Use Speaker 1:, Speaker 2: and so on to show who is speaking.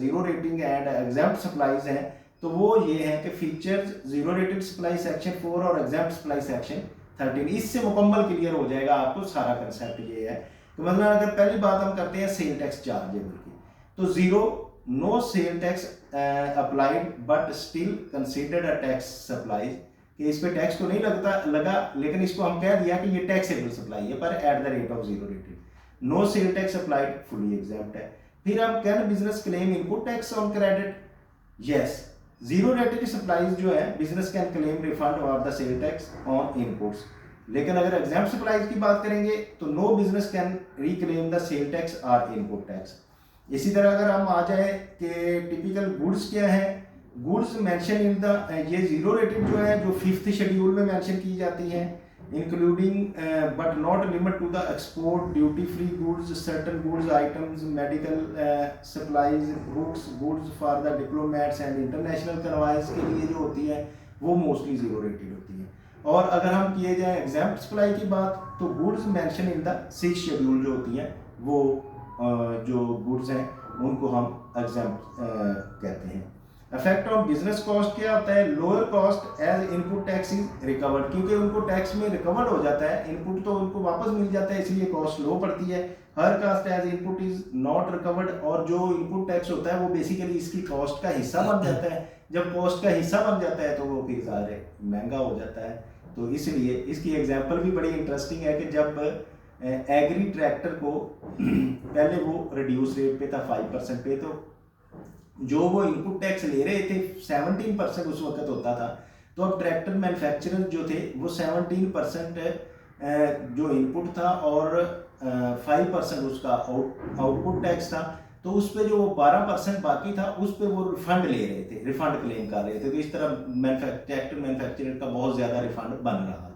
Speaker 1: Zero rating and exempt supplies हैं, तो वो ये है कि features zero rated supply section 4 और एग्जाम्प्ट सप्लाई सेक्शन 13, इससे मुकम्मल क्लियर हो जाएगा आपको सारा कंसेप्ट ये है। तो मतलब अगर पहली बात हम करते हैं सेल टैक्स चार्जेबल की, तो zero, no sale tax applied but still considered a tax supply, कि इस पे टैक्स तो नहीं लगा लेकिन इसको हम कह दिया कि ये टैक्सेबल सप्लाई है पर at the rate of zero rated. No sale tax applied fully exempt है। फिर हम can business claim input tax on credit, yes, zero rated supplies जो है business can claim refund of the sale tax on inputs. लेकिन अगर exempt supplies की बात करेंगे तो no business can reclaim the sale tax और इनपुट टैक्स। इसी तरह अगर हम आ जाए कि टिपिकल गुड्स क्या है, गुड्स मेंशन इन द, ये जीरो रेटेड जो है जो 5th शेड्यूल में मेंशन की जाती है, including but not limit to the export duty free goods, certain goods items, medical supplies, books, goods for the diplomats and international convoys के लिए जो होती है वो मोस्टली जीरो रेटेड होती है। और अगर हम किए जाए एग्जाम्प्ट सप्लाई की बात, तो goods mention in the 6th schedule जो होती है वो जो गुड्स हैं उनको हम एग्जाम्प्ट कहते हैं। इफेक्ट ऑन बिजनेस कॉस्ट क्या होता है, lower cost as input tax is recovered, क्योंकि उनको टैक्स में रिकवर्ड हो जाता है, इनपुट तो उनको वापस मिल जाता है इसलिए कॉस्ट लो पड़ती है। हर cost as input is not recovered, और जो इनपुट टैक्स होता है वो बेसिकली इसकी कॉस्ट का हिस्सा बन जाता है। जब कॉस्ट का हिस्सा बन जाता है तो वो फिर ज़्यादा महंगा हो जाता है। तो इसलिए इसकी एग्जाम्पल भी बड़ी इंटरेस्टिंग है कि जब एग्री ट्रैक्टर को पहले वो रिड्यूस रेट पे था 5% पे, तो जो वो इनपुट टैक्स ले रहे थे 17% उस वक्त होता था, तो अब ट्रैक्टर मैन्युफैक्चरर जो थे वो 17% जो इनपुट था और 5% उसका आउटपुट टैक्स था, तो उस पर जो 12% बाकी था उस पर वो रिफंड ले रहे थे, रिफंड क्लेम कर रहे थे। तो इस तरह ट्रैक्टर मैन्युफैक्चरर का बहुत ज़्यादा रिफंड बन रहा था।